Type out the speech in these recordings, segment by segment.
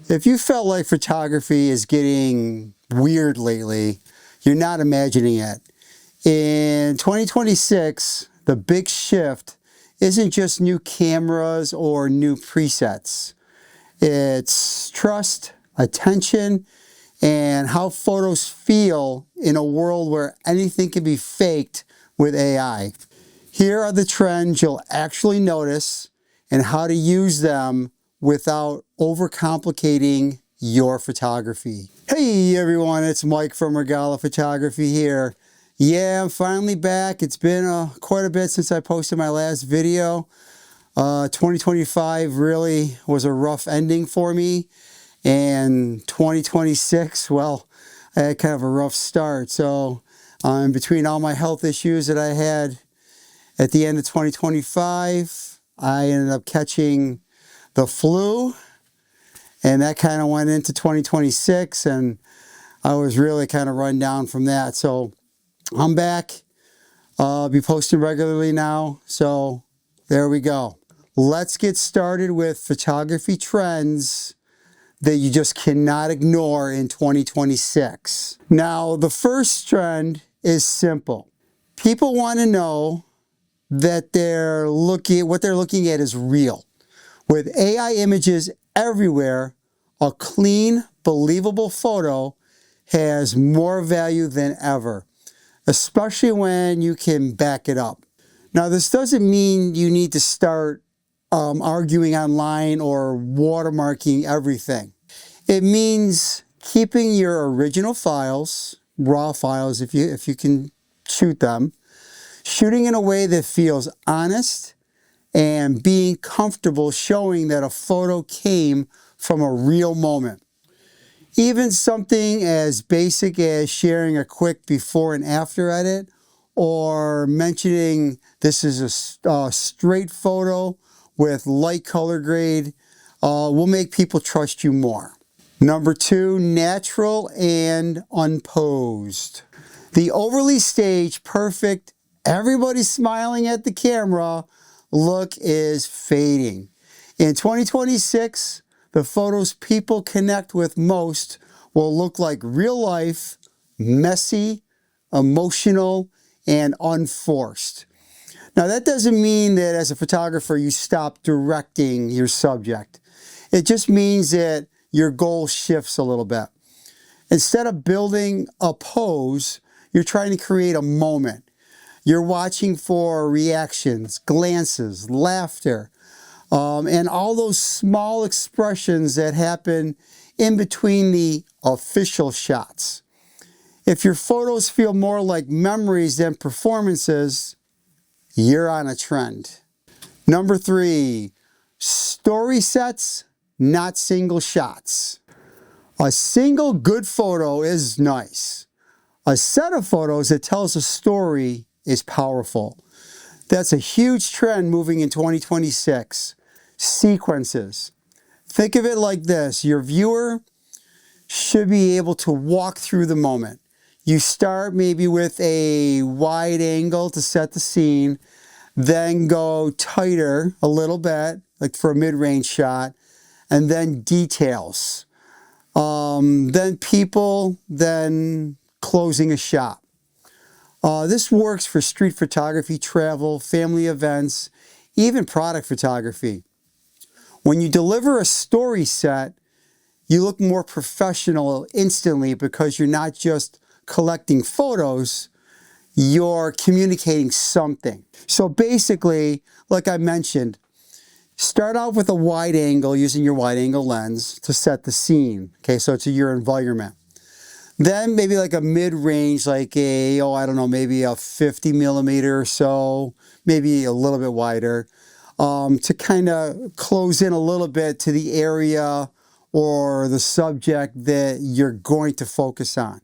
If you felt like photography is getting weird lately, you're not imagining it. In 2026, the big shift isn't just new cameras or new presets. It's trust, attention, and how photos feel in a world where anything can be faked with AI. Here are the trends you'll actually notice and how to use them without overcomplicating your photography. Hey everyone, it's Mike from Rogala Photography here. Yeah, I'm finally back. It's been quite a bit since I posted my last video. 2025 really was a rough ending for me, and 2026, well, I had kind of a rough start. So between all my health issues that I had at the end of 2025, I ended up catching the flu, and that kind of went into 2026, and I was really kind of run down from that. So I'm back. I'll be posting regularly now. So there we go. Let's get started with photography trends that you just cannot ignore in 2026. Now, the first trend is simple. People want to know that what they're looking at is real. With AI images everywhere, a clean, believable photo has more value than ever, especially when you can back it up. Now, this doesn't mean you need to start arguing online or watermarking everything. It means keeping your original files, raw files if you can shoot them, shooting in a way that feels honest, and being comfortable showing that a photo came from a real moment. Even something as basic as sharing a quick before and after edit, or mentioning this is a straight photo with light color grade, will make people trust you more. Number two, natural and unposed. The overly staged, perfect, everybody's smiling at the camera look is fading. In 2026, the photos people connect with most will look like real life, messy, emotional, and unforced. Now, that doesn't mean that as a photographer you stop directing your subject. It just means that your goal shifts a little bit. Instead of building a pose, you're trying to create a moment. You're watching for reactions, glances, laughter, and all those small expressions that happen in between the official shots. If your photos feel more like memories than performances, you're on a trend. Number three, story sets, not single shots. A single good photo is nice. A set of photos that tells a story is powerful. That's a huge trend moving in 2026. Sequences. Think of it like this. Your viewer should be able to walk through the moment. You start maybe with a wide angle to set the scene, then go tighter a little bit, like for a mid-range shot, and then details. Then people, then closing a shot. This works for street photography, travel, family events, even product photography. When you deliver a story set, you look more professional instantly because you're not just collecting photos, you're communicating something. So basically, like I mentioned, start out with a wide angle using your wide angle lens to set the scene. Okay, so it's your environment. Then maybe like a mid-range, like maybe a 50 millimeter or so, maybe a little bit wider, to kind of close in a little bit to the area or the subject that you're going to focus on.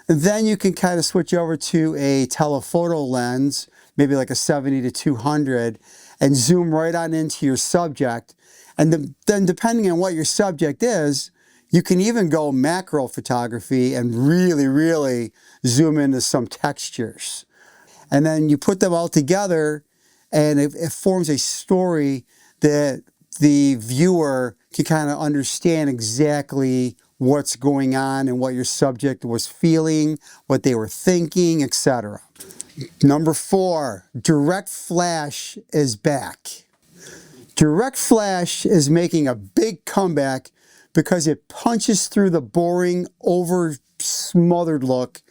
And then you can kind of switch over to a telephoto lens, maybe like a 70 to 200, and zoom right on into your subject. And then depending on what your subject is, you can even go macro photography and really zoom into some textures. And then you put them all together and it forms a story that the viewer can kind of understand exactly what's going on and what your subject was feeling, what they were thinking, etc. Number 4, direct flash is back. Direct flash is making a big comeback because it punches through the boring, over-smothered look,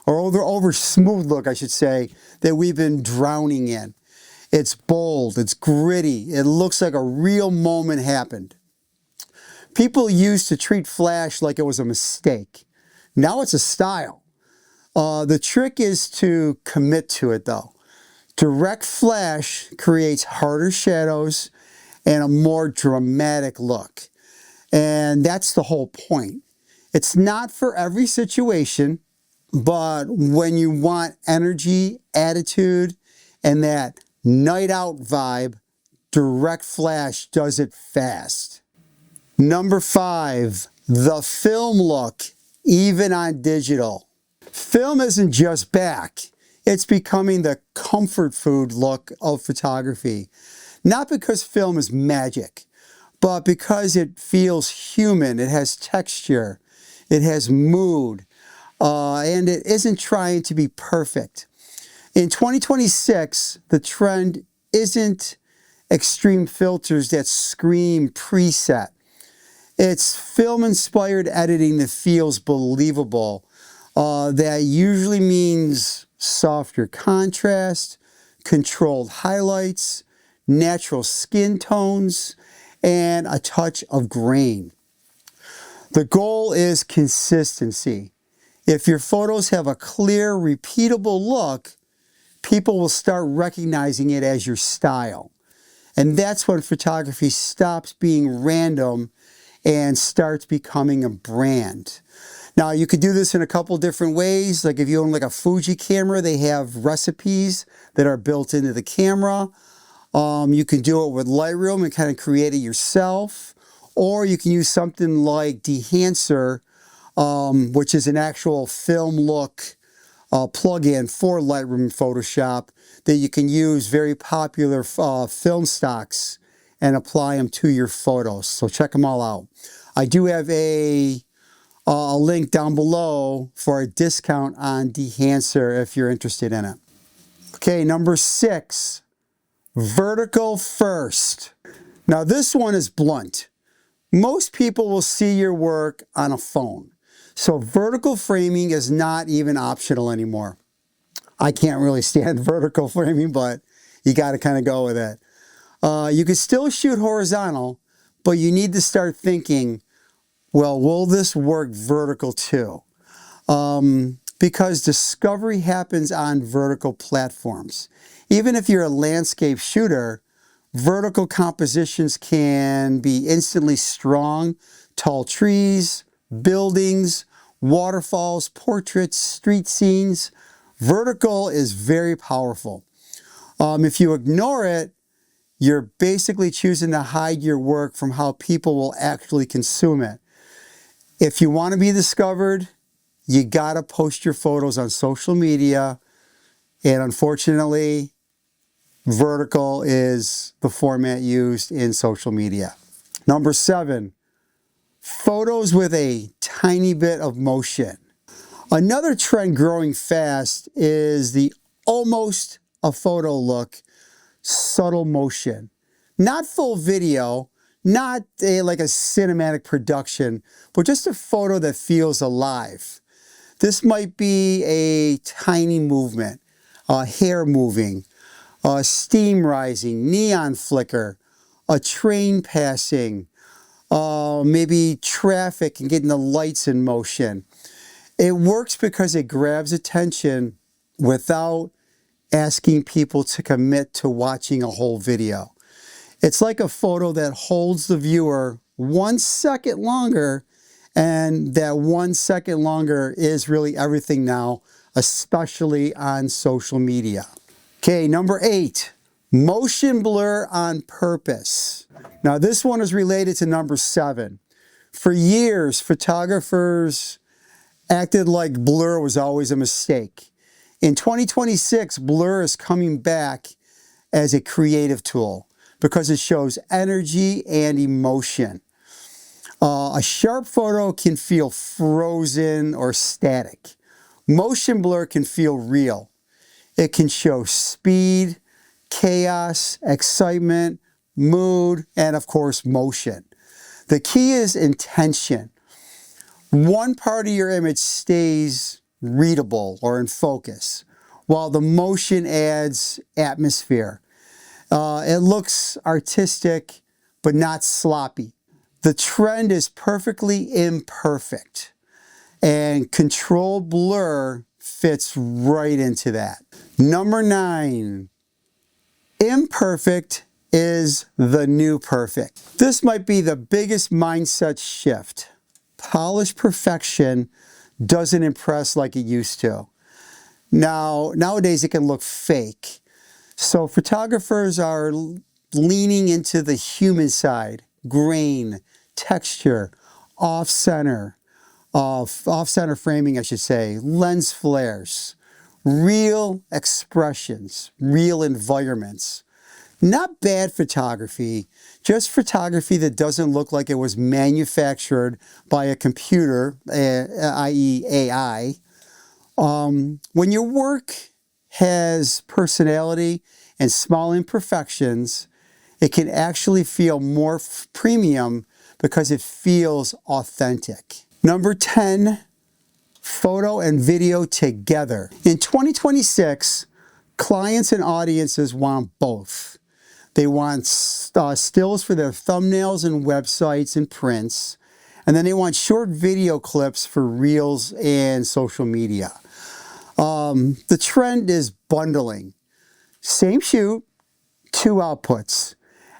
or over-smooth look, I should say, that we've been drowning in. It's bold, it's gritty, it looks like a real moment happened. People used to treat flash like it was a mistake. Now it's a style. The trick is to commit to it though. Direct flash creates harder shadows and a more dramatic look. And that's the whole point. It's not for every situation, but when you want energy, attitude, and that night out vibe, direct flash does it fast. Number 5, the film look, even on digital. Film isn't just back, it's becoming the comfort food look of photography. Not because film is magic, but because it feels human, it has texture, it has mood, and it isn't trying to be perfect. In 2026, the trend isn't extreme filters that scream preset. It's film-inspired editing that feels believable. That usually means softer contrast, controlled highlights, natural skin tones, and a touch of grain. The goal is consistency. If your photos have a clear, repeatable look, people will start recognizing it as your style. And that's when photography stops being random and starts becoming a brand. Now, you could do this in a couple different ways. Like if you own like a Fuji camera, they have recipes that are built into the camera. You can do it with Lightroom and kind of create it yourself. Or you can use something like Dehancer, which is an actual film look plugin for Lightroom and Photoshop that you can use very popular film stocks and apply them to your photos. So check them all out. I do have a link down below for a discount on Dehancer if you're interested in it. Okay, number 6, vertical first. Now this one is blunt. Most people will see your work on a phone. So vertical framing is not even optional anymore. I can't really stand vertical framing, but you got to kind of go with it. You can still shoot horizontal, but you need to start thinking, well, will this work vertical too? Because discovery happens on vertical platforms. Even if you're a landscape shooter, vertical compositions can be instantly strong. Tall trees, buildings, waterfalls, portraits, street scenes. Vertical is very powerful. If you ignore it, you're basically choosing to hide your work from how people will actually consume it. If you want to be discovered, you got to post your photos on social media. And unfortunately, vertical is the format used in social media. Number 7, photos with a tiny bit of motion. Another trend growing fast is the almost a photo look, subtle motion. Not full video, not like a cinematic production, but just a photo that feels alive. This might be a tiny movement, hair moving, steam rising, neon flicker, a train passing, maybe traffic and getting the lights in motion. It works because it grabs attention without asking people to commit to watching a whole video. It's like a photo that holds the viewer 1 second longer, and that 1 second longer is really everything now, especially on social media. Okay, number 8, motion blur on purpose. Now this one is related to number 7. For years, photographers acted like blur was always a mistake. In 2026, blur is coming back as a creative tool because it shows energy and emotion. A sharp photo can feel frozen or static. Motion blur can feel real. It can show speed, chaos, excitement, mood, and of course, motion. The key is intention. One part of your image stays readable or in focus, while the motion adds atmosphere. It looks artistic, but not sloppy. The trend is perfectly imperfect, and controlled blur fits right into that. Number 9, imperfect is the new perfect. This might be the biggest mindset shift. Polished perfection doesn't impress like it used to. Nowadays it can look fake. So photographers are leaning into the human side, grain, texture, off-center framing, I should say, lens flares, real expressions, real environments. Not bad photography, just photography that doesn't look like it was manufactured by a computer, i.e. AI. When your work has personality and small imperfections, it can actually feel more premium because it feels authentic. Number 10, photo and video together. In 2026, clients and audiences want both. They want stills for their thumbnails and websites and prints, and then they want short video clips for reels and social media. The trend is bundling. Same shoot, 2 outputs.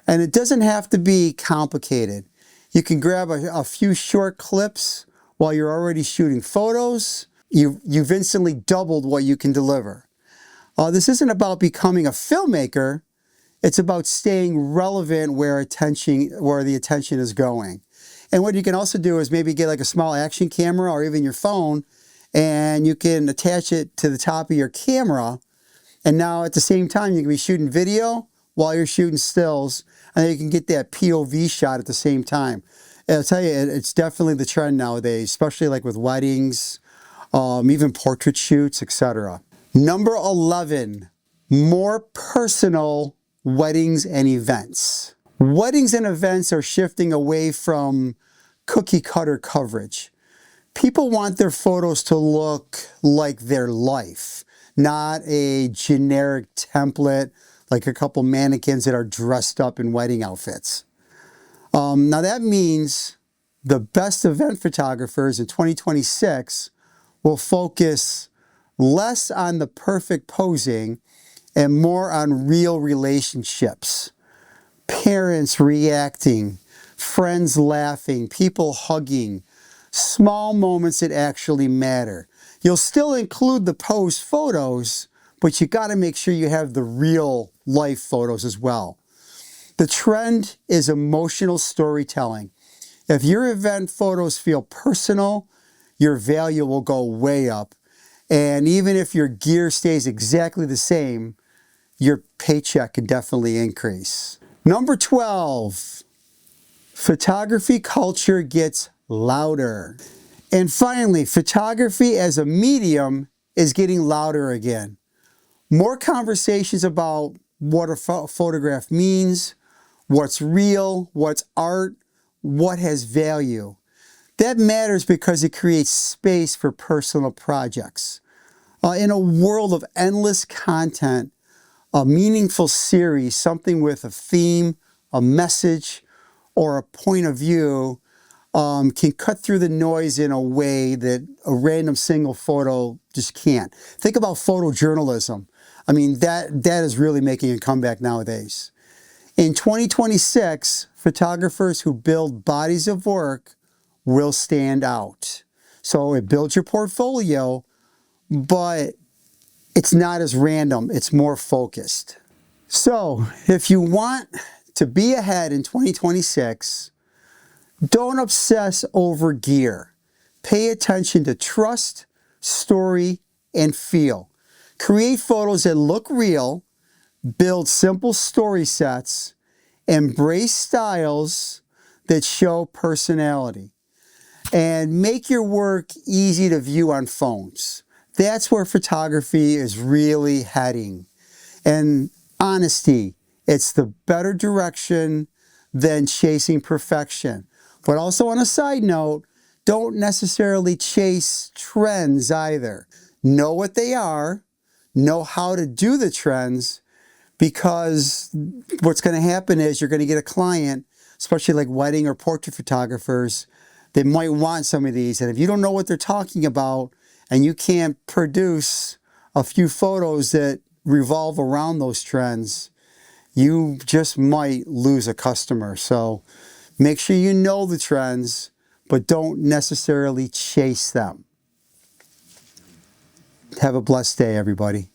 And it doesn't have to be complicated. You can grab a few short clips while you're already shooting photos. You've instantly doubled what you can deliver. This isn't about becoming a filmmaker. It's about staying relevant where the attention is going. And what you can also do is maybe get like a small action camera or even your phone, and you can attach it to the top of your camera. And now at the same time, you can be shooting video while you're shooting stills, and then you can get that POV shot at the same time. And I'll tell you, it's definitely the trend nowadays, especially like with weddings, even portrait shoots, etc. Number 11, more personal weddings and events. Weddings and events are shifting away from cookie cutter coverage. People want their photos to look like their life, not a generic template like a couple mannequins that are dressed up in wedding outfits. Now that means the best event photographers in 2026 will focus less on the perfect posing and more on real relationships. Parents reacting, friends laughing, people hugging, small moments that actually matter. You'll still include the posed photos, but you got to make sure you have the real life photos as well. The trend is emotional storytelling. If your event photos feel personal, your value will go way up. And even if your gear stays exactly the same, your paycheck can definitely increase. Number 12, photography culture gets louder. And finally, photography as a medium is getting louder again. More conversations about what a photograph means, what's real, what's art, what has value. That matters because it creates space for personal projects. In a world of endless content, a meaningful series, something with a theme, a message, or a point of view can cut through the noise in a way that a random single photo just can't. Think about photojournalism. I mean, that is really making a comeback nowadays. In 2026, photographers who build bodies of work will stand out. So it builds your portfolio, but it's not as random, it's more focused. So if you want to be ahead in 2026, don't obsess over gear. Pay attention to trust, story, and feel. Create photos that look real, build simple story sets, embrace styles that show personality. And make your work easy to view on phones. That's where photography is really heading. And honesty, it's the better direction than chasing perfection. But also on a side note, don't necessarily chase trends either. Know what they are, know how to do the trends, because what's going to happen is you're going to get a client, especially like wedding or portrait photographers, that might want some of these. And if you don't know what they're talking about and you can't produce a few photos that revolve around those trends, you just might lose a customer. So make sure you know the trends, but don't necessarily chase them. Have a blessed day, everybody.